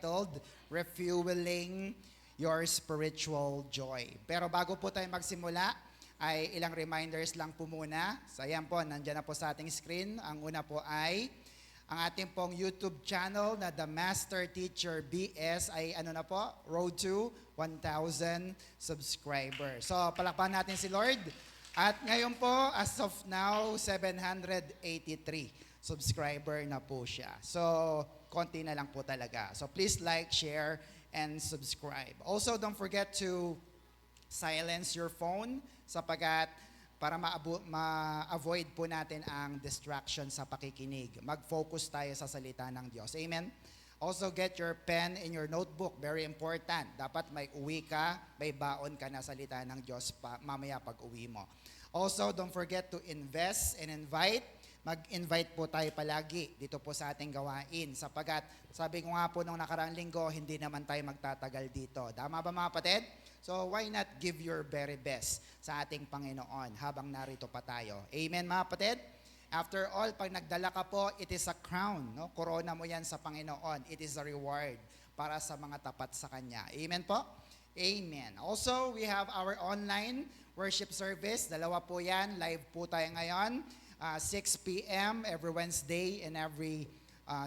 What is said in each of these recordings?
entitled Refueling Your Spiritual Joy. Pero bago po tayo magsimula, ay ilang reminders lang po muna. So ayan po, nandiyan na po sa ating screen. Ang una po ay ang ating pong YouTube channel na The Master Teacher BS ay ano na po, road to 1,000 subscribers. So palakpakan natin si Lord. At ngayon po, as of now, 783 subscriber na po siya. So konti na lang po talaga. So please like, share, and subscribe. Also, don't forget to silence your phone sapagkat para ma-avoid po natin ang distraction sa pakikinig. Mag-focus tayo sa salita ng Diyos. Amen? Also, get your pen in your notebook. Very important. Dapat may uwi ka, may baon ka na salita ng Diyos mamaya pag uwi mo. Also, don't forget to invest and invite. Mag-invite po tayo palagi dito po sa ating gawain sapagkat sabi ko nga po nung nakaraang linggo, hindi naman tayo magtatagal dito. Tama ba mga kapatid? So why not give your very best sa ating Panginoon habang narito pa tayo? Amen mga kapatid? After all, pag nagdala ka po, it is a crown. No? Corona mo yan sa Panginoon. It is a reward para sa mga tapat sa Kanya. Amen po? Amen. Also, we have our online worship service. Dalawa po yan. Live po tayo ngayon. 6 p.m. every Wednesday and every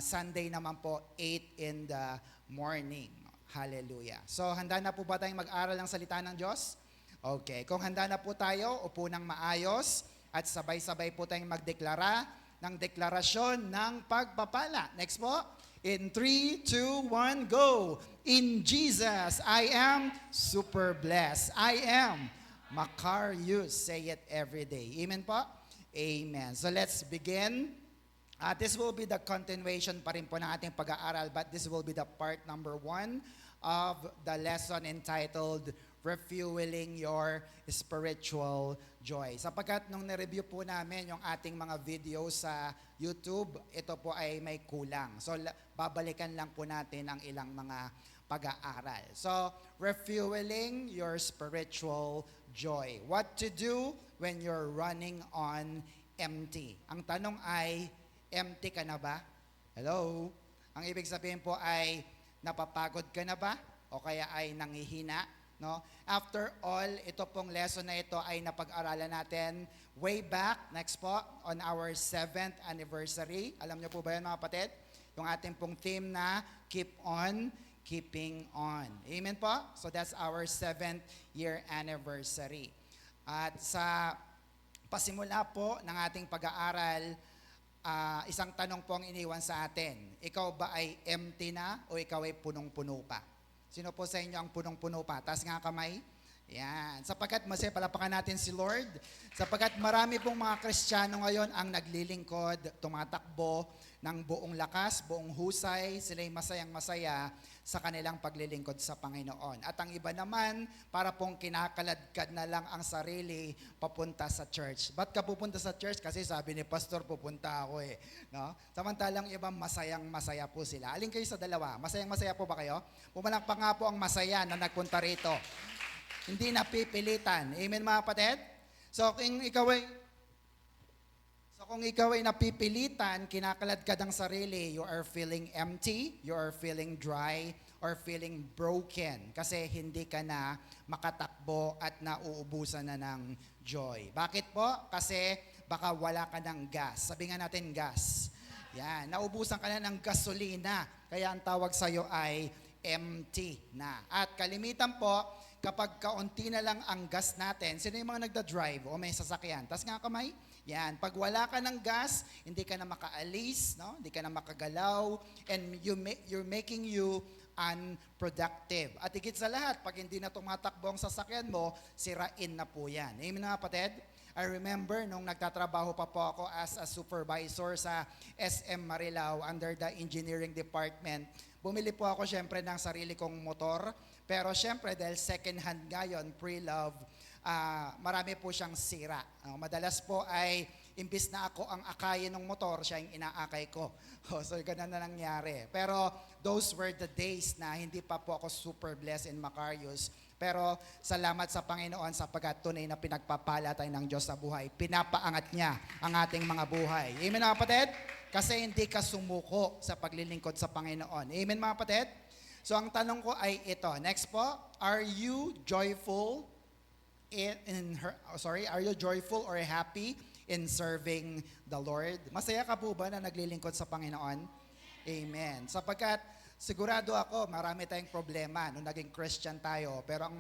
Sunday naman po 8 in the morning. Hallelujah. So handa na po ba tayong mag-aral ng salita ng Diyos? Okay. Kung handa na po tayo, upo ng maayos at sabay-sabay po tayong magdeklara ng deklarasyon ng pagpapala. Next po. In 3, 2, 1, go! In Jesus, I am super blessed. I am Macarius. Say it every day. Amen po? Amen. So let's begin. This will be the continuation pa rin po ng ating pag-aaral, but this will be the part number 1 of the lesson entitled Refueling Your Spiritual Joy. Sapagkat nung na-review po namin yung ating mga video sa YouTube, ito po ay may kulang. So babalikan lang po natin ang ilang mga pag-aaral. So, refueling your spiritual joy. What to do when you're running on empty? Ang tanong ay, empty ka na ba? Hello? Ang ibig sabihin po ay, napapagod ka na ba? O kaya ay nanghihina? No? After all, ito pong lesson na ito ay napag-aralan natin way back, next po, on our 7th anniversary. Alam niyo po ba yan mga kapatid? Yung ating pong theme na, Keep On Keeping On. Amen po? So that's our 7th year anniversary. At sa pasimula po ng ating pag-aaral, isang tanong po ang iniwan sa atin. Ikaw ba ay empty na o ikaw ay punong-puno pa? Sino po sa inyo ang punong-puno pa? Taas nga kamay. Yan. Sapagkat palapakan natin si Lord. Sapagkat marami pong mga Kristiyano ngayon ang naglilingkod, tumatakbo ng buong lakas, buong husay. Sila'y masayang-masaya sa kanilang paglilingkod sa Panginoon. At ang iba naman, para pong kinakaladkad na lang ang sarili papunta sa church. Ba't ka pupunta sa church? Kasi sabi ni Pastor, pupunta ako eh. No? Samantalang iba, masayang-masaya po sila. Alin kayo sa dalawa? Masayang-masaya po ba kayo? Pumalakpak nga po ang masaya na nagpunta rito. Hindi napipilitan. Amen mga kapatid? So kung ikaw ay napipilitan, kinakaladkad ang sarili, you are feeling empty, you are feeling dry, or feeling broken kasi hindi ka na makatakbo at nauubusan na ng joy. Bakit po? Kasi baka wala ka ng gas. Sabi nga natin gas. Yan, naubusan ka na ng gasolina, kaya ang tawag sa'yo ay empty na. At kalimitan po, kapag kaunti na lang ang gas natin, sino yung mga nagda-drive o may sasakyan? Tas nga kamay. Yan, pag wala ka ng gas, hindi ka na makaalis, no? Hindi ka na makagalaw, and you're making you unproductive. At higit sa lahat, pag hindi na tumatakbo ang sasakyan mo, sirain na po yan. Amen mga kapatid? I remember nung nagtatrabaho pa po ako as a supervisor sa SM Marilao under the engineering department, bumili po ako syempre ng sarili kong motor, pero syempre dahil second hand ngayon, pre-love, marami po siyang sira. Madalas po ay imbis na ako ang akayin ng motor, siya yung inaakay ko. So ganun na nangyari. Pero those were the days na hindi pa po ako super blessed in Macarius. Pero salamat sa Panginoon sapagkat tunay na pinagpapala tayo ng Diyos sa buhay. Pinapaangat niya ang ating mga buhay. Amen mga kapatid? Kasi hindi ka sumuko sa paglilingkod sa Panginoon. Amen mga kapatid? So ang tanong ko ay ito. Next po, are you joyful are you joyful or happy in serving the Lord? Masaya ka po ba na naglilingkod sa Panginoon? Amen. Sapagkat sigurado ako, marami tayong problema nung naging Christian tayo. Pero ang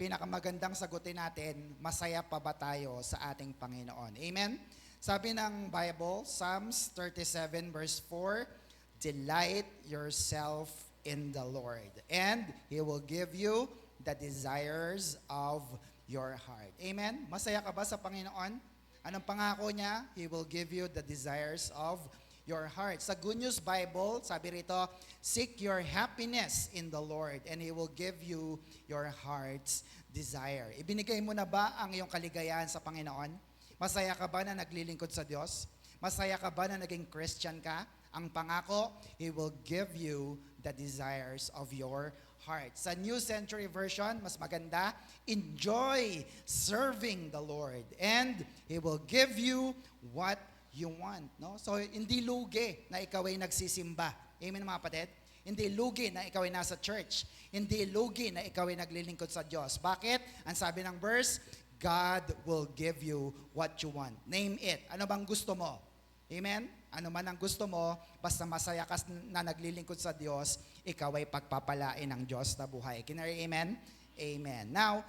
pinakamagandang sagutin natin, masaya pa ba tayo sa ating Panginoon? Amen? Sabi ng Bible, Psalms 37 verse 4, delight yourself in the Lord, and He will give you the desires of your heart. Amen? Masaya ka ba sa Panginoon? Anong pangako niya? He will give you the desires of your heart. Sa Good News Bible, sabi rito, seek your happiness in the Lord and He will give you your heart's desire. Ibinigay mo na ba ang iyong kaligayahan sa Panginoon? Masaya ka ba na naglilingkod sa Diyos? Masaya ka ba na naging Christian ka? Ang pangako, He will give you the desires of your heart. Sa New Century Version, mas maganda, enjoy serving the Lord and He will give you what you want. No? So, hindi lugi na ikaw ay nagsisimba. Amen mga kapatid? Hindi lugi na ikaw ay nasa church. Hindi lugi na ikaw ay naglilingkod sa Diyos. Bakit? Ang sabi ng verse, God will give you what you want. Name it. Ano bang gusto mo? Amen? Ano man ang gusto mo, basta masaya ka na naglilingkod sa Diyos, ikaw ay pagpapalain ng Diyos na buhay. Kinari, amen? Amen. Now,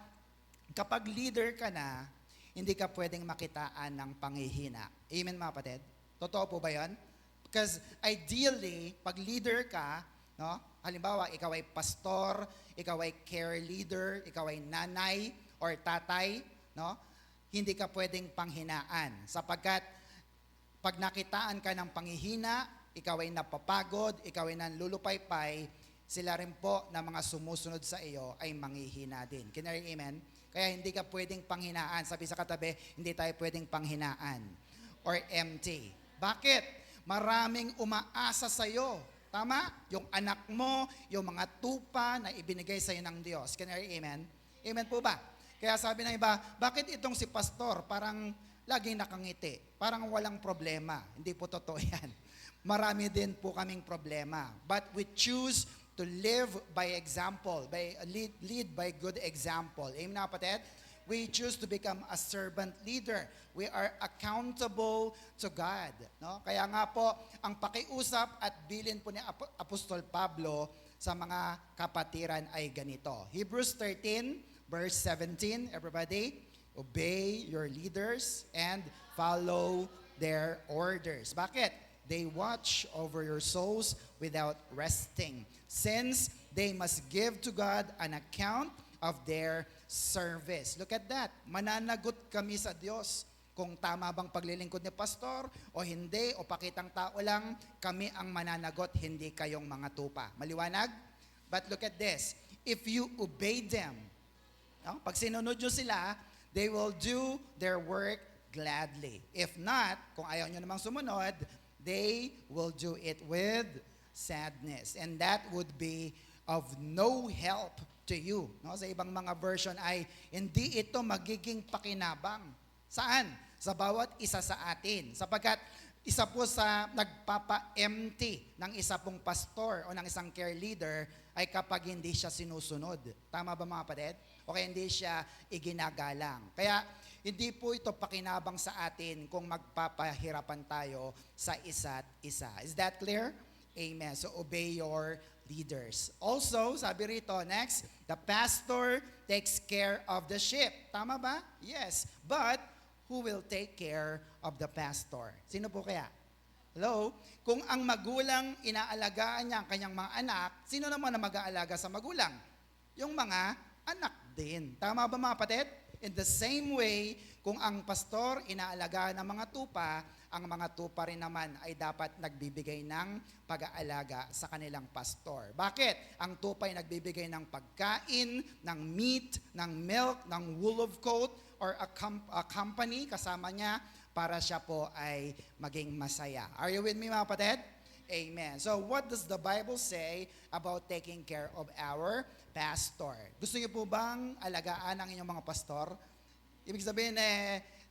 kapag leader ka na, hindi ka pwedeng makitaan ng panghihina. Amen mga kapatid? Totoo po ba yan? Because ideally, pag leader ka, no? Halimbawa, ikaw ay pastor, ikaw ay care leader, ikaw ay nanay or tatay, no? Hindi ka pwedeng panghinaan sapagkat pag nakitaan ka ng panghihina, ikaw ay napapagod, ikaw ay nanlulupaypay, sila rin po na mga sumusunod sa iyo ay manghihina din. Kinari, amen? Kaya hindi ka pwedeng panghinaan. Sabi sa katabi, hindi tayo pwedeng panghinaan or empty. Bakit? Maraming umaasa sa iyo. Tama? Yung anak mo, yung mga tupa na ibinigay sa iyo ng Diyos. Kinari, amen? Amen po ba? Kaya sabi ng iba, bakit itong si pastor parang laging nakangiti, parang walang problema? Hindi po totoo yan. Marami din po kaming problema. But we choose to live by example, lead by good example. Amen na kapatid? We choose to become a servant leader. We are accountable to God. No? Kaya nga po, ang pakiusap at bilin po ni Apostol Pablo sa mga kapatiran ay ganito. Hebrews 13, verse 17, everybody, obey your leaders and follow their orders. Bakit? They watch over your souls without resting, since they must give to God an account of their service. Look at that. Mananagot kami sa Diyos kung tama bang paglilingkod ni pastor o hindi, o pakitang tao lang, kami ang mananagot, hindi kayong mga tupa. Maliwanag? But look at this. If you obey them, no? Pag sinunod nyo sila, they will do their work gladly. If not, kung ayaw nyo namang sumunod, they will do it with sadness. And that would be of no help to you. No? Sa ibang mga version ay, hindi ito magiging pakinabang. Saan? Sa bawat isa sa atin. Sapagkat isa po sa nagpapa-empty ng isa pong pastor o ng isang care leader ay kapag hindi siya sinusunod. Tama ba mga kapatid? O kaya hindi siya iginagalang. Kaya hindi po ito pakinabang sa atin kung magpapahirapan tayo sa isa't isa. Is that clear? Amen. So obey your leaders. Also, sabi rito, next, the pastor takes care of the sheep. Tama ba? Yes. But who will take care of the pastor? Sino po kaya? Hello? Kung ang magulang inaalagaan niya ang kanyang mga anak, sino naman ang mag-aalaga sa magulang? Yung mga anak din. Tama ba mga kapatid? In the same way, kung ang pastor inaalagaan ng mga tupa, ang mga tupa rin naman ay dapat nagbibigay ng pag-aalaga sa kanilang pastor. Bakit? Ang tupa ay nagbibigay ng pagkain, ng meat, ng milk, ng wool of coat, or a company kasama niya para siya po ay maging masaya. Are you with me mga kapatid? Amen. So what does the Bible say about taking care of our pastor? Gusto niyo po bang alagaan ang inyong mga pastor? Ibig sabihin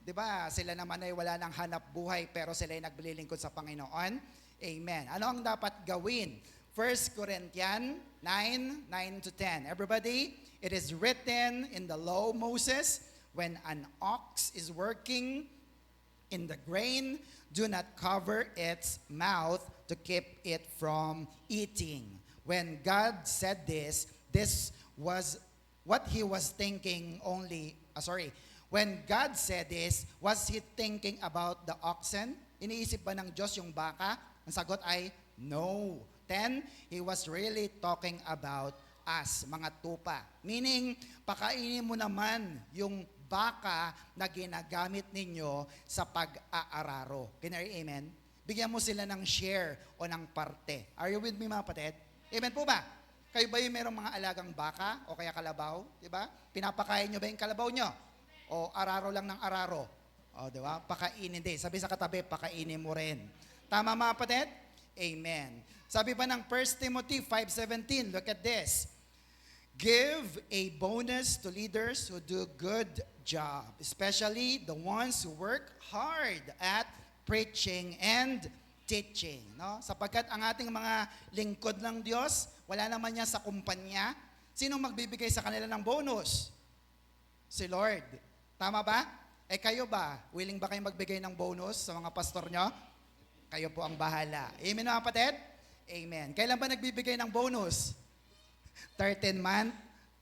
di ba, sila naman ay wala nang hanap buhay pero sila ay naglilingkod sa Panginoon. Amen. Ano ang dapat gawin 1 Corinthians 9 to 10. Everybody, it is written in the law of Moses, when an ox is working in the grain, do not cover its mouth to keep it from eating. When God said this was what he was thinking when God said this, was he thinking about the oxen? Iniisip ba ng Diyos yung baka? Ang sagot ay no. Then, he was really talking about us, mga tupa. Meaning, pakainin mo naman yung baka na ginagamit ninyo sa pag-aararo. Can you hear amen? Bigyan mo sila ng share o ng parte. Are you with me, mga kapatid? Amen po ba? Kayo ba yung merong mga alagang baka o kaya kalabaw? Diba? Pinapakain nyo ba yung kalabaw nyo? O araro lang ng araro? O, diba? Pakainin din. Sabi sa katabi, pakainin mo rin. Tama, mga kapatid? Amen. Sabi pa ng 1 Timothy 5:17, look at this. Give a bonus to leaders who do good job, especially the ones who work hard at preaching and teaching. No? Sapagkat ang ating mga lingkod ng Diyos, wala naman niya sa kumpanya. Sino magbibigay sa kanila ng bonus? Si Lord. Tama ba? Kayo ba? Willing ba kayong magbigay ng bonus sa mga pastor nyo? Kayo po ang bahala. Amen mga kapatid? Amen. Kailan ba nagbibigay ng bonus? 13-month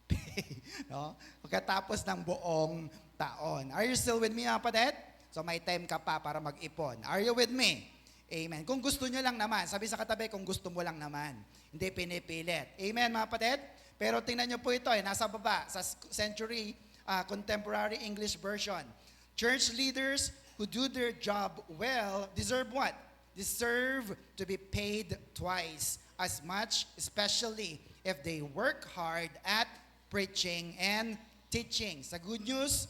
pay. No? Pagkatapos ng buong taon. Are you still with me, mga kapatid? So may time ka pa para mag-ipon. Are you with me? Amen. Kung gusto nyo lang naman, sabi sa katabi, kung gusto mo lang naman. Hindi pinipilit. Amen, mga kapatid? Pero tingnan nyo po ito, nasa baba, sa Century Contemporary English Version. Church leaders who do their job well deserve what? Deserve to be paid twice as much, especially if they work hard at preaching and teaching. Sa Good News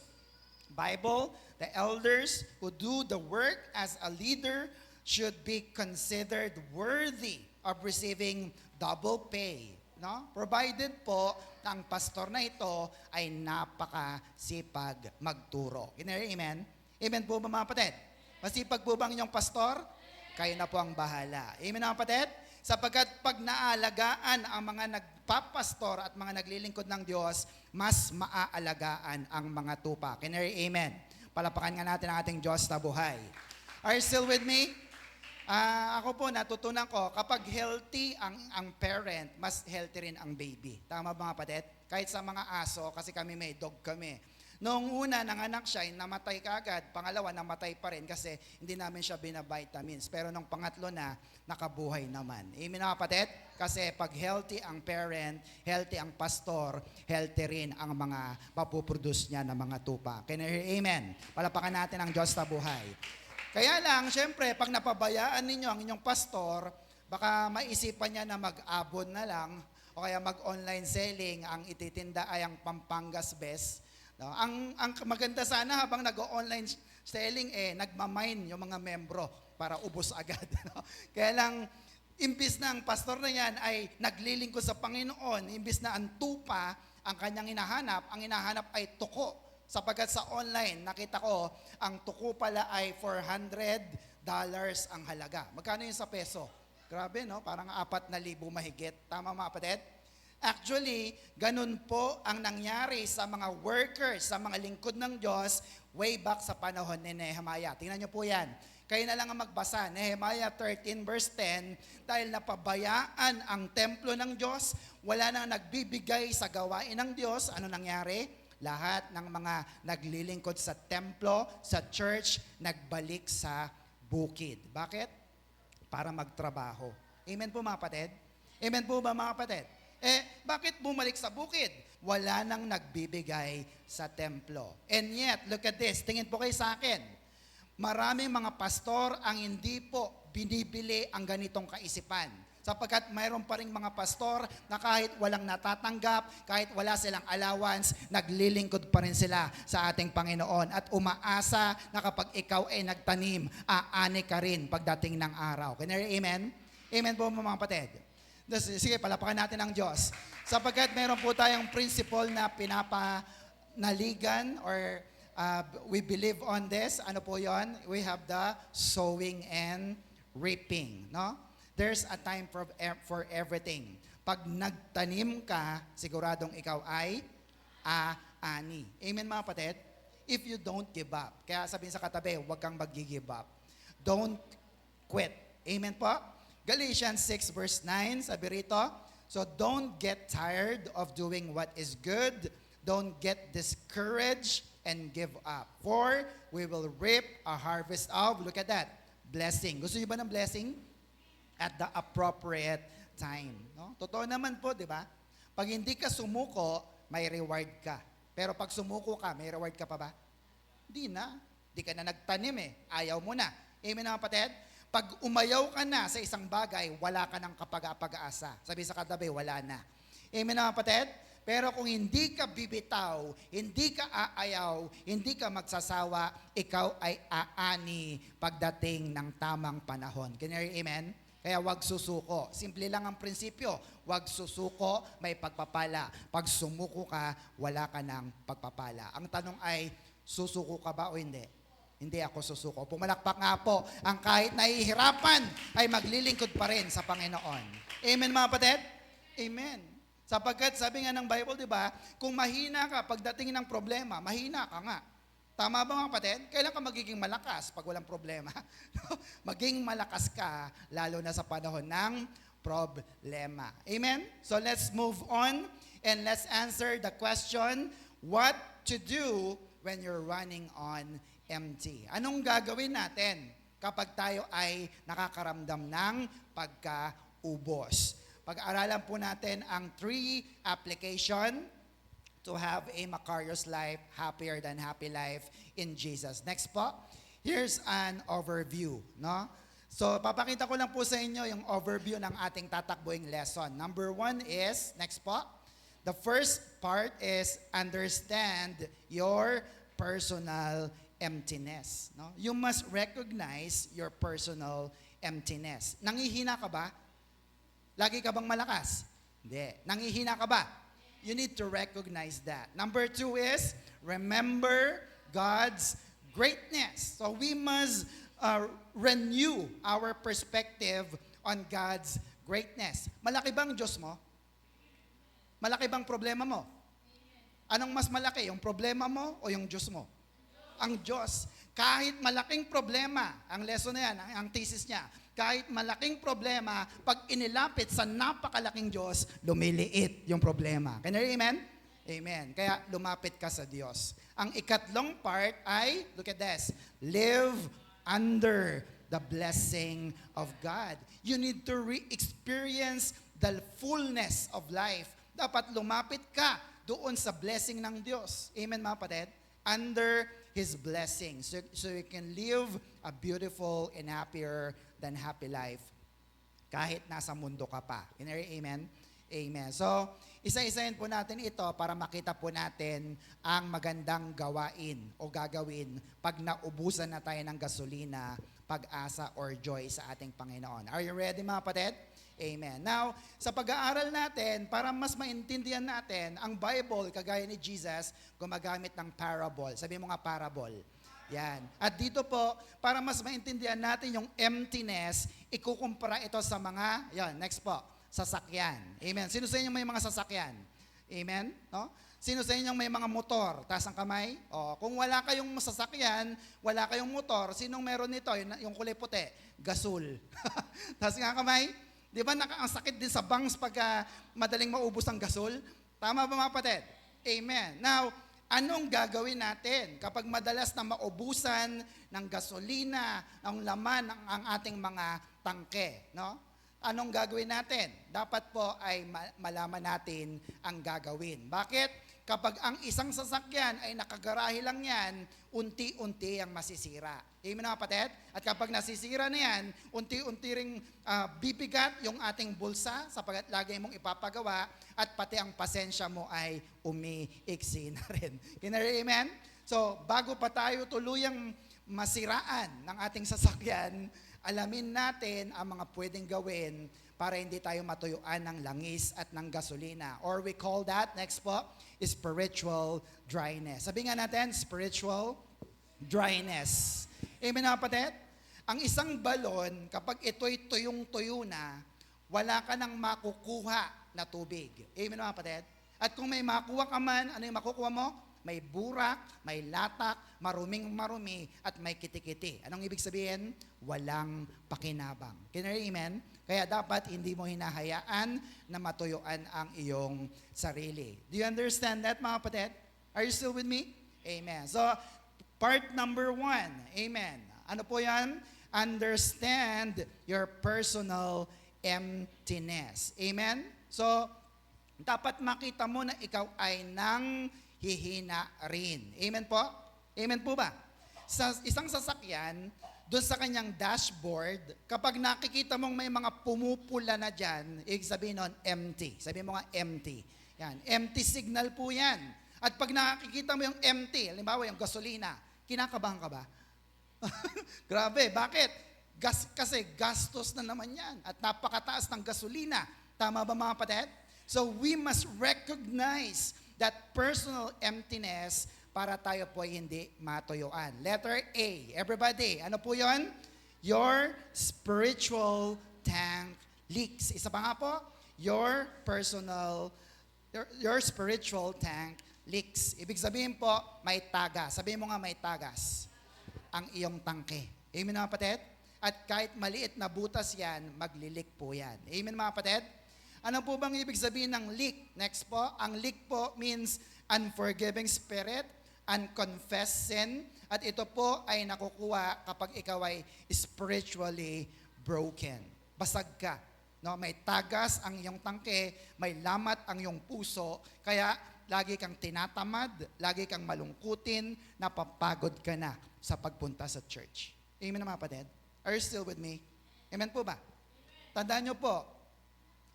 Bible, the elders who do the work as a leader should be considered worthy of receiving double pay. No? Provided po ang pastor na ito ay napakasipag magturo. Amen? Amen po ba mga kapatid? Masipag po bang inyong pastor? Kayo na po ang bahala. Amen mga kapatid? Sapagkat pag naalagaan ang mga nagpapastor at mga naglilingkod ng Diyos, mas maaalagaan ang mga tupa. Can you hear amen? Palapakan nga natin ang ating Diyos na buhay. Are you still with me? Ako po, natutunan ko, kapag healthy ang parent, mas healthy rin ang baby. Tama ba mga kapatid? Kahit sa mga aso, kasi kami may dog kami. Noong una, nanganak siya, namatay kaagad. Pangalawa, namatay pa rin kasi hindi namin siya binavitamins. Pero nung pangatlo na, nakabuhay naman. Amen mga kapatid? Kasi pag healthy ang parent, healthy ang pastor, healthy rin ang mga mapuproduce niya na mga tupa. Can you hear amen? Palapakan natin ang Diyos na buhay. Kaya lang, syempre, pag napabayaan ninyo ang inyong pastor, baka maisipan niya na mag-abon na lang o kaya mag-online selling, ang ititinda ay ang Pampangas Best. No? Ang maganda sana habang nag-online selling, nagmamine yung mga membro para ubos agad. No? Kaya lang, imbis na ang pastor na yan ay naglilingkod sa Panginoon, imbis na ang tupa ang kanyang hinahanap, ang hinahanap ay tuko. Sapagkat sa online, nakita ko, ang tuko pala ay $400 ang halaga. Magkano yun sa peso? Grabe, no? Parang 4,000 mahigit. Tama mga kapatid? Actually, ganun po ang nangyari sa mga workers, sa mga lingkod ng Diyos, way back sa panahon ni Nehemiah. Tingnan niyo po yan. Kayo na lang ang magbasa. Nehemiah 13 verse 10, dahil napabayaan ang templo ng Diyos, wala nang nagbibigay sa gawain ng Diyos, ano nangyari? Lahat ng mga naglilingkod sa templo, sa church, nagbalik sa bukid. Bakit? Para magtrabaho. Amen po mga kapatid? Amen po ba mga kapatid? Bakit bumalik sa bukid? Wala nang nagbibigay sa templo. And yet, look at this. Tingin po kayo sa akin. Maraming mga pastor ang hindi po binibili ang ganitong kaisipan. Sapagkat mayroon pa rin mga pastor na kahit walang natatanggap, kahit wala silang allowance, naglilingkod pa rin sila sa ating Panginoon at umaasa na kapag ikaw ay nagtanim, aani ka rin pagdating ng araw. Can you hear amen? Amen po mga kapatid. Sige, palapakan natin ang Diyos. Sapagkat mayroon po tayong principle na pinapanaligan or we believe on this. Ano po yon? We have the sowing and reaping. No? There's a time for everything. Pag nagtanim ka, siguradong ikaw ay aani. Amen mga kapatid? If you don't give up. Kaya sabihin sa katabi, huwag kang mag-give up. Don't quit. Amen po? Galatians 6 verse 9, sabi rito, so don't get tired of doing what is good. Don't get discouraged and give up. For we will reap a harvest of, look at that, blessing. Gusto niyo ba ng blessing? At the appropriate time. No? Totoo naman po, di ba? Pag hindi ka sumuko, may reward ka. Pero pag sumuko ka, may reward ka pa ba? Hindi na. Hindi ka na nagtanim eh. Ayaw mo na. Amen mga kapatid? Pag umayaw ka na sa isang bagay, wala ka ng kapag-asa. Sabi sa katabi, wala na. Amen mga kapatid? Pero kung hindi ka bibitaw, hindi ka aayaw, hindi ka magsasawa, ikaw ay aani pagdating ng tamang panahon. Can you hear amen? Kaya wag susuko. Simple lang ang prinsipyo. Wag susuko, may pagpapala. Pag sumuko ka, wala ka ng pagpapala. Ang tanong ay, susuko ka ba o hindi? Hindi ako susuko. Pumalakpak nga po, ang kahit nahihirapan ay maglilingkod pa rin sa Panginoon. Amen mga kapatid? Amen. Sapagkat sabi nga ng Bible, di ba, kung mahina ka pagdating ng problema, mahina ka nga. Tama ba mga kapatid? Kailan ka magiging malakas pag walang problema? Maging malakas ka, lalo na sa panahon ng problema. Amen? So let's move on and let's answer the question, what to do when you're running on empty? Anong gagawin natin kapag tayo ay nakakaramdam ng pagkaubos? Pag-aralan po natin ang 3 application to have a Macarius life, happier than happy life in Jesus. Next po, here's an overview. No? So, papakita ko lang po sa inyo yung overview ng ating tatakbuing lesson. Number 1 is, next po, the first part is understand your personal emptiness. No? You must recognize your personal emptiness. Nangihina ka ba? Lagi ka bang malakas? Hindi. Nangihina ka ba? You need to recognize that. Number 2 is, remember God's greatness. So we must renew our perspective on God's greatness. Malaki bang Diyos mo? Malaki bang problema mo? Anong mas malaki, yung problema mo o yung Diyos mo? Ang Diyos. Kahit malaking problema, ang lesson na yan, ang thesis niya, kahit malaking problema, pag inilapit sa napakalaking Diyos, lumiliit yung problema. Can you hear amen? Amen. Kaya lumapit ka sa Diyos. Ang ikatlong part ay, look at this, live under the blessing of God. You need to re-experience the fullness of life. Dapat lumapit ka doon sa blessing ng Diyos. Amen mga kapatid? Under His blessing. So you can live a beautiful and happier than happy life kahit nasa mundo ka pa. Can you hear amen? Amen. So, isa-isahin po natin ito para makita po natin ang magandang gawain o gagawin pag naubusan na tayo ng gasolina, pag-asa or joy sa ating Panginoon. Are you ready mga kapatid? Amen. Now, sa pag-aaral natin, para mas maintindihan natin, ang Bible, kagaya ni Jesus, gumagamit ng parable. Sabi mo nga parable. Yan. At dito po, para mas maintindihan natin yung emptiness, ikukumpara ito sa mga, yan, next po, sasakyan. Amen. Sino sa inyo may mga sasakyan? Amen? No? Sino sa inyo may mga motor? Taas ang kamay? O, kung wala kayong sasakyan, wala kayong motor, sinong meron nito? Yung kulay puti? Gasol. Taas nga kamay? Di ba ang sakit din sa bangs pagka madaling maubos ang gasol? Tama ba mga kapatid? Amen. Now, anong gagawin natin kapag madalas na maubusan ng gasolina, ang laman ng ang ating mga tangke, no? Anong gagawin natin? Dapat po ay malaman natin ang gagawin. Bakit? Kapag ang isang sasakyan ay nakagarahe lang yan, unti-unti ang masisira. Amen mga kapatid? At kapag nasisira na yan, unti-unti ring bibigat yung ating bulsa sapagkat lagi mong ipapagawa at pati ang pasensya mo ay umiiksi na rin. Amen? So, bago pa tayo tuluyang masiraan ng ating sasakyan, alamin natin ang mga pwedeng gawin para hindi tayo matuyuan ng langis at ng gasolina. Or we call that, next po, spiritual dryness. Sabi nga natin, spiritual dryness. Amen mga kapatid? Ang isang balon, kapag ito'y tuyong-tuyo na, wala ka nang makukuha na tubig. Amen mga kapatid? At kung may makuha ka man, ano yung makukuha mo? May burak, may latak, maruming-marumi, at may kitikiti. Anong ibig sabihin? Walang pakinabang. Amen? Kaya dapat hindi mo hinahayaan na matuyuan ang iyong sarili. Do you understand that mga kapatid? Are you still with me? Amen. So, part number 1. Amen. Ano po yan? Understand your personal emptiness. Amen? So, dapat makita mo na ikaw ay nang hihina rin. Amen po? Amen po ba? Sa isang sasakyan, doon sa kanyang dashboard, kapag nakikita mong may mga pumupula na dyan, ibig sabihin nun, empty. Sabihin mo nga, empty. Yan, empty signal po yan. At pag nakikita mo yung empty, halimbawa yung gasolina, kinakabahan ka ba? Grabe, bakit? Kasi gastos na naman yan at napakataas ng gasolina. Tama ba mga kapatid? So we must recognize that personal emptiness para tayo po hindi matuyuan. Letter A. Everybody, ano po yon? Your spiritual tank leaks. Isa pa nga po, your spiritual tank leaks. Ibig sabihin po, may tagas. Sabihin mo nga may tagas ang iyong tangke. Amen mga kapatid? At kahit maliit na butas yan, maglilik po yan. Amen mga kapatid? Ano po bang ibig sabihin ng leak? Next po, ang leak po means unforgiving spirit, unconfessed sin, at ito po ay nakukuha kapag ikaw ay spiritually broken. Basag ka. No? May tagas ang iyong tangke, may lamat ang iyong puso, kaya lagi kang tinatamad, lagi kang malungkutin, napapagod ka na sa pagpunta sa church. Amen mga kapatid? Are you still with me? Amen po ba? Tandaan nyo po,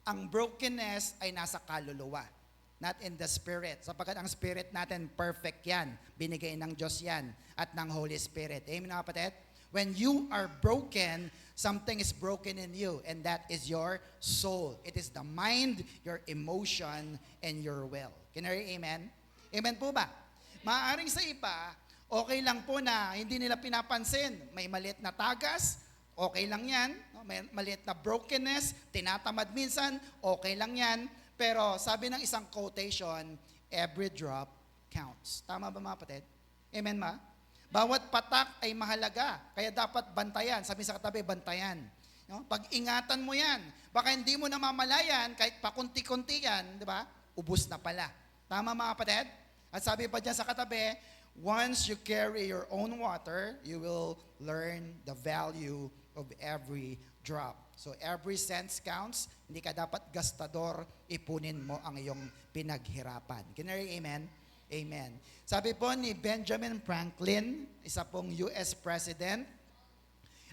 ang brokenness ay nasa kaluluwa, not in the spirit. Sapagkat ang spirit natin, perfect yan. Binigay ng Diyos yan at ng Holy Spirit. Amen mga kapatid? When you are broken, something is broken in you, and that is your soul. It is the mind, your emotion, and your will. Can you hear amen? Amen po ba? Maaaring sa iba, okay lang po na hindi nila pinapansin. May maliit na tagas, okay lang yan. May maliit na brokenness, tinatamad minsan, okay lang yan. Pero sabi ng isang quotation, every drop counts. Tama ba mga kapatid? Amen ma? Bawat patak ay mahalaga, kaya dapat bantayan. Sabi sa katabi, bantayan. No? Pag-ingatan mo yan. Baka hindi mo namamalayan, kahit pakunti-kunti yan, di ba? Ubus na pala. Tama mga kapatid? At sabi pa dyan sa katabi, once you carry your own water, you will learn the value of every drop. So every cent counts. Hindi ka dapat gastador, ipunin mo ang iyong pinaghirapan. Can you hear amen? Amen. Sabi po ni Benjamin Franklin, isa pong US President,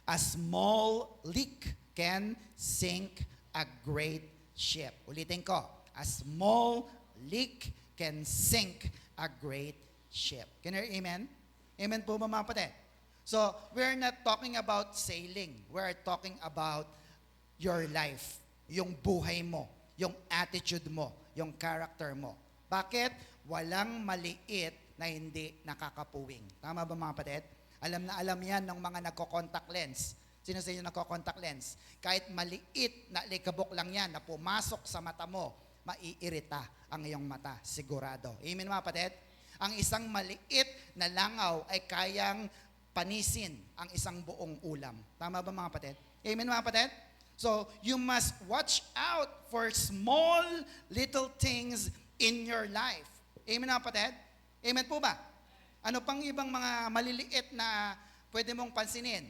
a small leak can sink a great ship. Ulitin ko, a small leak can sink a great ship. Can you hear amen? Amen po ba mga kapatid? So, we're not talking about sailing. We're talking about your life, yung buhay mo, yung attitude mo, yung character mo. Bakit? Walang maliit na hindi nakakapuwing. Tama ba mga kapatid? Alam na alam yan ng mga nagko-contact lens. Sino sa inyo nagko-contact lens? Kahit maliit na likabok lang yan na pumasok sa mata mo, maiirita ang iyong mata, sigurado. Amen mga kapatid? Ang isang maliit na langaw ay kayang panisin ang isang buong ulam. Tama ba mga kapatid? Amen mga kapatid? So, you must watch out for small little things in your life. Amen mga kapatid? Amen po ba? Ano pang ibang mga maliliit na pwede mong pansinin?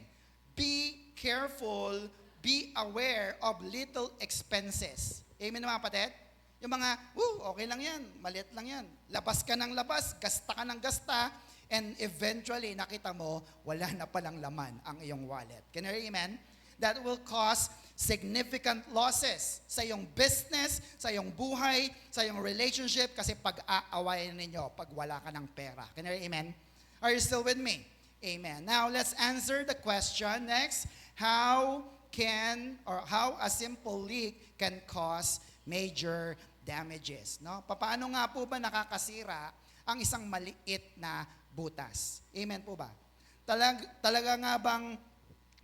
Be careful, be aware of little expenses. Amen mga kapatid? Yung mga, okay lang yan, maliit lang yan. Labas ka ng labas, gasta ka ng gasta, and eventually, nakita mo, wala na palang laman ang iyong wallet. Can you hear amen? That will cause significant losses sa iyong business, sa iyong buhay, sa iyong relationship, kasi pag-aawayan ninyo pag wala ka ng pera. Can you hear amen? Are you still with me? Amen. Now, let's answer the question next. How a simple leak can cause major damages? No? Paano nga po ba nakakasira ang isang maliit na butas? Amen po ba? Talaga nga bang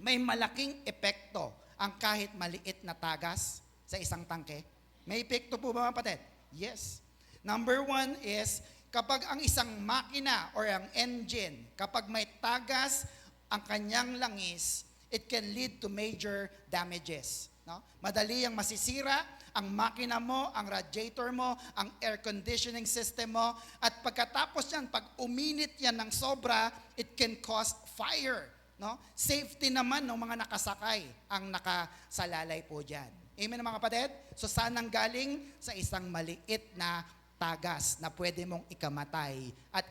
may malaking epekto ang kahit maliit na tagas sa isang tangke? May epekto po ba mga kapatid? Yes. Number one is, kapag ang isang makina or ang engine, kapag may tagas ang kanyang langis, it can lead to major damages. No? Madali ang masisira ang makina mo, ang radiator mo, ang air conditioning system mo, at pagkatapos yan, pag uminit yan ng sobra, it can cause fire. No? Safety naman ng mga nakasakay ang nakasalalay po dyan. Amen mga kapatid? So saan ang galing? Sa isang maliit na tagas na pwede mong ikamatay at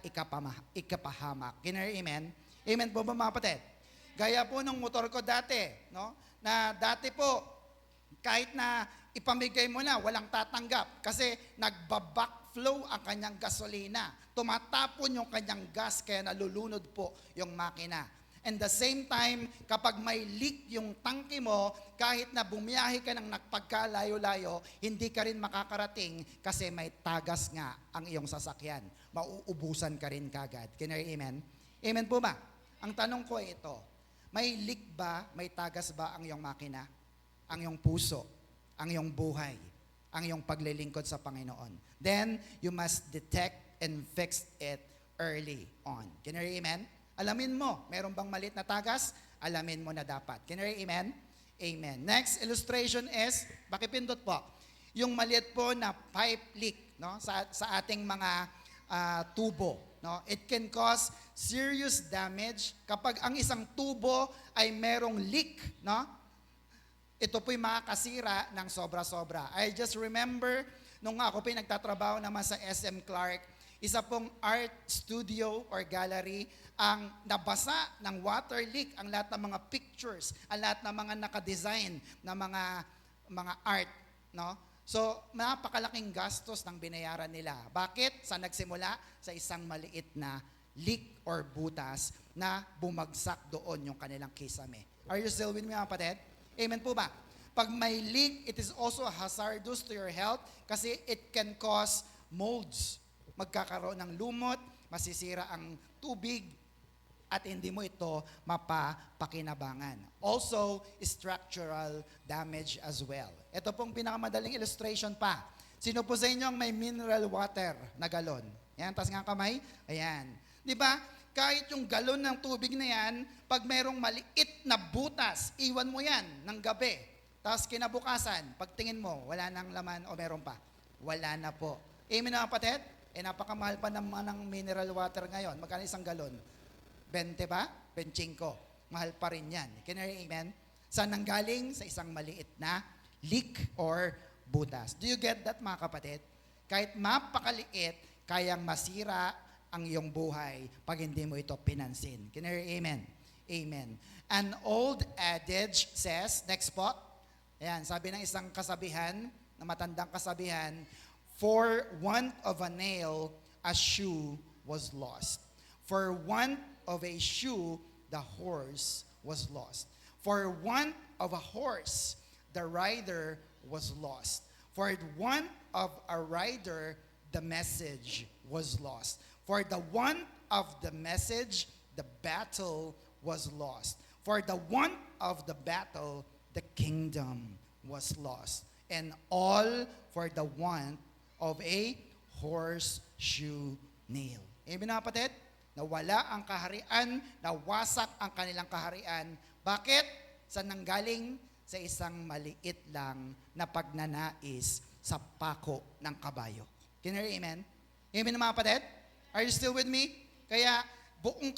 ikapahamak. Amen? Amen po ba mga kapatid? Gaya po ng motor ko dati, no? Na dati po, kahit na ipamigay mo na, walang tatanggap kasi nagbabackflow ang kanyang gasolina. Tumatapon yung kanyang gas kaya nalulunod po yung makina. And the same time, kapag may leak yung tangke mo, kahit na bumiyahe ka ng nagpagkalayo-layo, hindi ka rin makakarating kasi may tagas nga ang iyong sasakyan. Mauubusan ka rin kagad. Can you amen? Amen po ba? Ang tanong ko ay ito, may leak ba, may tagas ba ang iyong makina? Ang iyong puso? Ang iyong buhay? Ang iyong paglilingkod sa Panginoon? Then, you must detect and fix it early on. Can you amen? Alamin mo, meron bang maliit na tagas? Alamin mo na dapat. Can you amen? Amen. Next illustration is, pakipindot po, yung maliit po na pipe leak, no? sa ating mga tubo. No? It can cause serious damage kapag ang isang tubo ay merong leak. No? Ito po'y makakasira ng sobra-sobra. I just remember, nung ako po'y nagtatrabaho naman sa SM Clark, isa pong art studio or gallery ang nabasa ng water leak, ang lahat ng mga pictures, ang lahat ng mga nakadesign na mga art, no? So, napakalaking gastos ng binayaran nila. Bakit? Sa nagsimula? Sa isang maliit na leak or butas na bumagsak doon yung kanilang kisame. Are you still with me mga kapatid? Amen po ba? Pag may leak, it is also hazardous to your health kasi it can cause molds. Magkakaroon ng lumot, masisira ang tubig, at hindi mo ito mapapakinabangan. Also, structural damage as well. Ito pong pinakamadaling illustration pa. Sino po sa inyo ang may mineral water na galon? Yan, taas nga kamay. Ayan. Di ba? Kahit yung galon ng tubig na yan, pag mayroong maliit na butas, iwan mo yan ng gabi. Tapos kinabukasan, pagtingin mo, wala nang laman o meron pa. Wala na po. Amen na kapatid? Napakamahal pa naman ng mineral water ngayon. Magkano isang galon? 20 ba? 25. Mahal pa rin yan. Can you amen? Saan nanggaling? Sa isang maliit na leak or butas. Do you get that mga kapatid? Kahit mapakaliit, kayang masira ang iyong buhay pag hindi mo ito pinansin. Can you amen? Amen. An old adage says, next po, ayan, sabi ng isang kasabihan, na matandang kasabihan, for want of a nail, a shoe was lost. For want of a shoe, the horse was lost. For want of a horse, the rider was lost. For want of a rider, the message was lost. For the want of the message, the battle was lost. For the want of the battle, the kingdom was lost. And all for the want of a horseshoe nail. Amen na kapatid? Nawala ang kaharian, nawasak ang kanilang kaharian. Bakit? Saan nanggaling? Sa isang maliit lang na pagnanais sa pako ng kabayo. Can you hear amen? Amen na mga kapatid? Are you still with me? Kaya buong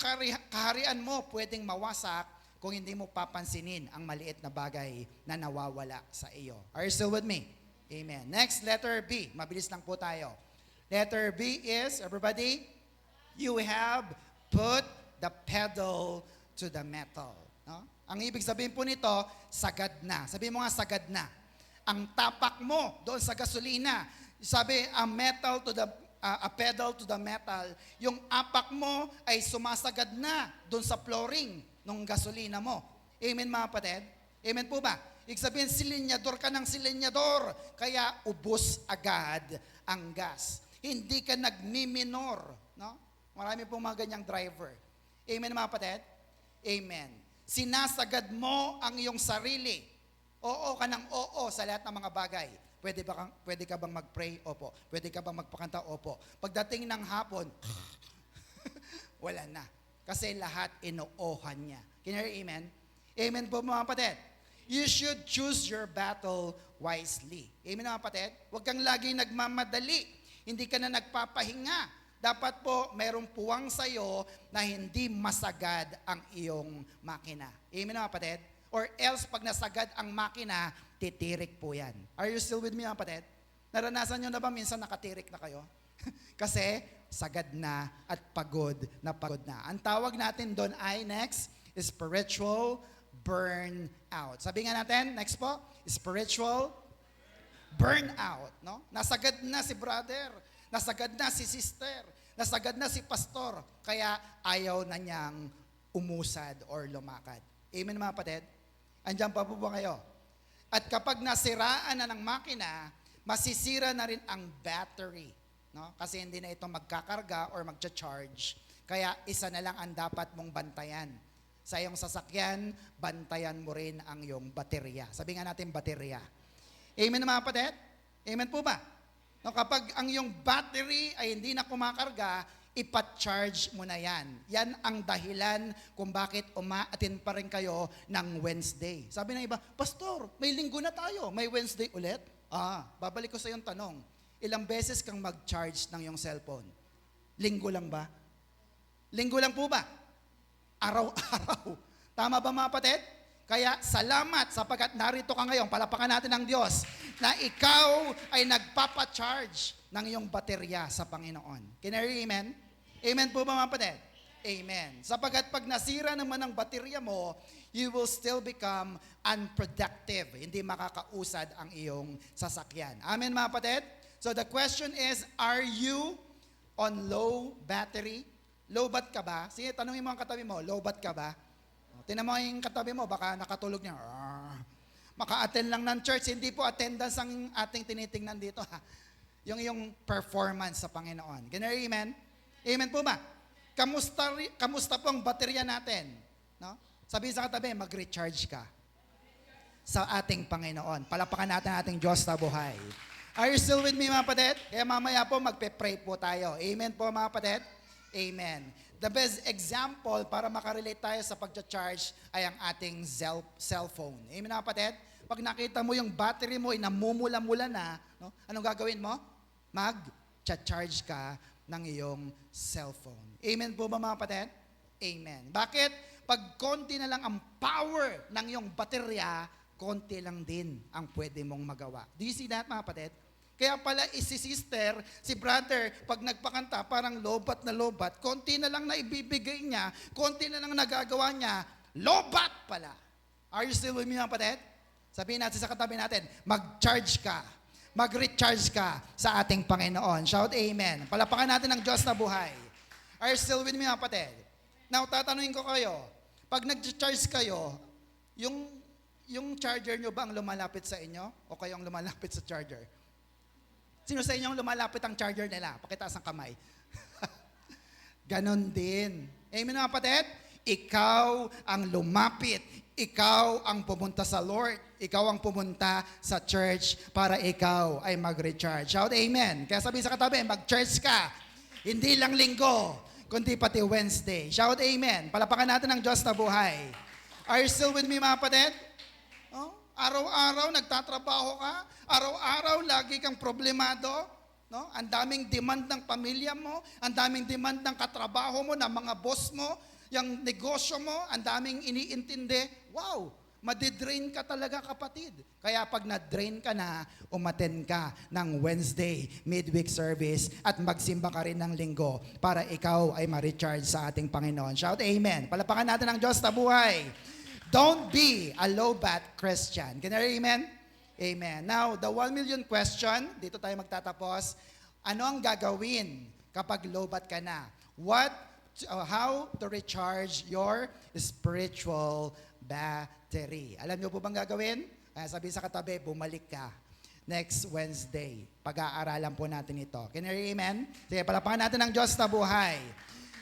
kaharian mo pwedeng mawasak kung hindi mo papansinin ang maliit na bagay na nawawala sa iyo. Are you still with me? Amen. Next, letter B. Mabilis lang po tayo. Letter B is, everybody, you have put the pedal to the metal. No? Ang ibig sabihin po nito, sagad na. Sabihin mo nga, sagad na. Ang tapak mo doon sa gasolina, sabi, a pedal to the metal, yung apak mo ay sumasagad na doon sa flooring ng gasolina mo. Amen mga kapatid? Amen po ba? Ibig sabihin, silinyador ka ng silinyador, kaya ubos agad ang gas. Hindi ka nagmiminor. No? Marami pong mga ganyang driver. Amen mga kapatid? Amen. Sinasagad mo ang iyong sarili. Oo ka ng oo sa lahat ng mga bagay. Pwede ka bang mag-pray? Opo. Pwede ka bang magpakanta? Opo. Pagdating ng hapon, wala na. Kasi lahat inoohan niya. Can you hear amen? Amen po mga kapatid. You should choose your battle wisely. Amen mga kapatid? Huwag kang lagi nagmamadali. Hindi ka na nagpapahinga. Dapat po mayroong puwang sa'yo na hindi masagad ang iyong makina. Amen mga kapatid? Or else pag nasagad ang makina, titirik po yan. Are you still with me mga kapatid? Naranasan nyo na ba minsan nakatirik na kayo? Kasi sagad na at pagod na pagod na. Ang tawag natin doon ay next, spiritual burnout. Sabi nga natin, next po, spiritual burnout. No? Nasagad na si brother, nasagad na si sister, nasagad na si pastor, kaya ayaw na niyang umusad or lumakad. Amen mga kapatid? Andiyan pa po ba kayo? At kapag nasiraan na ng makina, masisira na rin ang battery. No? Kasi hindi na ito magkakarga or magcha-charge. Kaya isa na lang ang dapat mong bantayan. Sa iyong sasakyan, bantayan mo rin ang iyong baterya. Sabi nga natin baterya. Amen mga kapatid? Amen po ba? No, kapag ang iyong battery ay hindi na kumakarga, ipa-charge mo na yan. Yan ang dahilan kung bakit umaatin pa rin kayo ng Wednesday. Sabi ng iba, Pastor, may linggo na tayo, may Wednesday ulit? Babalik ko sa iyong tanong. Ilang beses kang mag-charge ng iyong cellphone? Linggo lang ba? Linggo lang po ba? Araw-araw. Tama ba mga kapatid? Kaya salamat sapagkat narito ka ngayon, palapakan natin ng Diyos, na ikaw ay nagpapa-charge ng iyong baterya sa Panginoon. Can I hear amen? Amen po ba mga kapatid? Amen. Sapagkat pag nasira naman ang baterya mo, you will still become unproductive. Hindi makakausad ang iyong sasakyan. Amen mga kapatid? So the question is, are you on low battery? Low bat ka ba? Sige, tanungin mo ang katabi mo, low bat ka ba? Tinan mo yung katabi mo, baka nakatulog niya. Maka-attend lang ng church. Hindi po attendance ang ating tinitingnan dito. Yung performance sa Panginoon. Can you hear amen? Amen po ba? Kamusta po ang baterya natin? No? Sabi sa katabi, mag-recharge ka sa ating Panginoon. Palapakan natin ating Diyos na buhay. Are you still with me mga kapatid? Kaya mamaya po magpe-pray po tayo. Amen po mga kapatid? Amen. The best example para makarelate tayo sa pag-charge ay ang ating cellphone. Amen mga kapatid? Pag nakita mo yung battery mo ay namumula-mula na, no? Anong gagawin mo? Mag-charge ka ng iyong cellphone. Amen po ba mga kapatid? Amen. Bakit? Pag konti na lang ang power ng iyong baterya, konti lang din ang pwede mong magawa. Do you see that mga kapatid? Kaya pala si sister, si brother, pag nagpakanta, parang lobat na lobat, konti na lang na ibibigay niya, konti na lang nagagawa niya, lobat pala. Are you still with me mga kapatid? Sabihin natin sa katabi natin, mag-charge ka, mag-recharge ka sa ating Panginoon. Shout amen. Palapakan natin ang Diyos na buhay. Are you still with me mga kapatid? Now, tatanungin ko kayo, pag nag-charge kayo, yung charger nyo ba ang lumalapit sa inyo o kayo ang lumalapit sa charger? Sino sa inyo ang lumalapit ang charger nila? Pakitaas ang kamay. Ganon din. Amen mga kapatid? Ikaw ang lumapit. Ikaw ang pumunta sa Lord. Ikaw ang pumunta sa church para ikaw ay mag-recharge. Shout amen. Kaya sabi sa katabi, mag-church ka. Hindi lang linggo, kundi pati Wednesday. Shout amen. Palapakan natin ang Diyos na buhay. Are you still with me mga kapatid? Oh? Araw-araw nagtatrabaho ka, araw-araw lagi kang problemado, no? Ang daming demand ng pamilya mo, ang daming demand ng katrabaho mo, ng mga boss mo, yung negosyo mo, ang daming iniintindi. Wow, madidrain ka talaga kapatid. Kaya pag na-drain ka na, umaten ka ng Wednesday midweek service at magsimba ka rin ng linggo para ikaw ay ma-recharge sa ating Panginoon. Shout amen. Palapakan natin ang Diyos na buhay. Don't be a low-bat Christian. Can you hear amen? Amen. Now, the 1 million question, dito tayo magtatapos. Ano ang gagawin kapag low-bat ka na? How to recharge your spiritual battery? Alam niyo po bang gagawin? Sabi sa katabi, bumalik ka. Next Wednesday, pag-aaralan po natin ito. Can you hear amen? Sige, palapakan natin ang Diyos na buhay.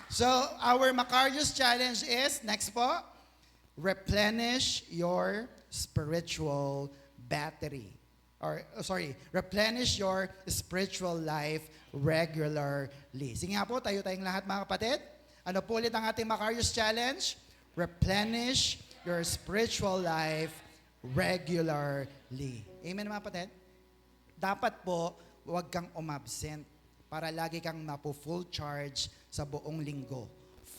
So, our Macarius challenge is, next po, replenish your spiritual battery. Replenish your spiritual life regularly. Sige nga po, tayong lahat mga kapatid. Ano po ulit ang ating Macarius Challenge? Replenish your spiritual life regularly. Amen mga kapatid? Dapat po, huwag kang umabsent para lagi kang mapo-full charge sa buong linggo.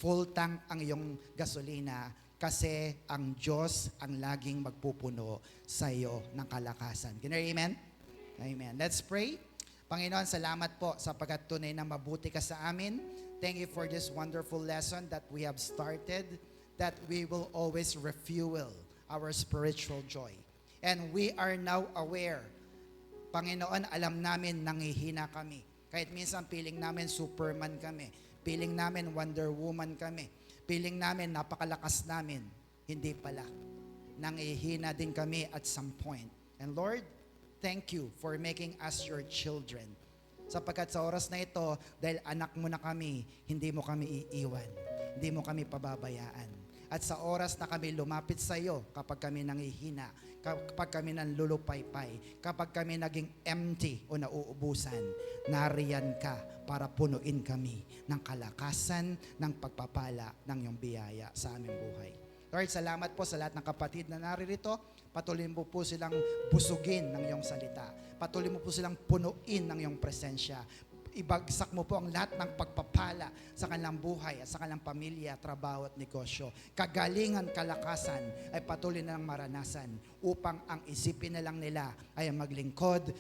Full tank ang iyong gasolina kasi ang Diyos ang laging magpupuno sa iyo ng kalakasan. Can you hear amen? Amen. Let's pray. Panginoon, salamat po sapagkat tunay na mabuti ka sa amin. Thank you for this wonderful lesson that we have started, that we will always refuel our spiritual joy. And we are now aware, Panginoon, alam namin nangihina kami. Kahit minsan feeling namin Superman kami, feeling namin Wonder Woman kami, feeling namin napakalakas namin. Hindi pala. Nangihina din kami at some point. And Lord, thank you for making us your children. Sapagkat sa oras na ito, dahil anak mo na kami, hindi mo kami iiwan. Hindi mo kami pababayaan. At sa oras na kami lumapit sa iyo, kapag kami nangihina, kapag kami nanlulupaypay, kapag kami naging empty o nauubusan, nariyan ka para punuin kami ng kalakasan, ng pagpapala ng iyong biyaya sa aming buhay. Lord, salamat po sa lahat ng kapatid na naririto. Patuloy mo po silang busugin ng iyong salita. Patuloy mo po silang punuin ng iyong presensya. Ibagsak mo po ang lahat ng pagpapala sa kanilang buhay at sa kanilang pamilya, trabaho at negosyo. Kagalingan, kalakasan ay patuloy na lang maranasan upang ang isipin na lang nila ay maglingkod,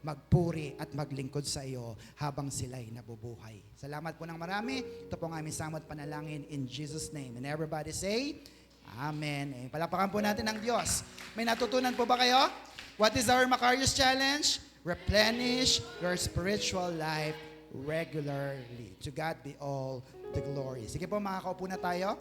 magpuri at maglingkod sa iyo habang sila'y nabubuhay. Salamat po ng marami. Ito po ang aming samot panalangin in Jesus' name. And everybody say, Amen. Palapakan po natin ang Diyos. May natutunan po ba kayo? What is our Macarius Challenge? Replenish your spiritual life regularly. To God be all the glory. Sige po, makakaupo na tayo.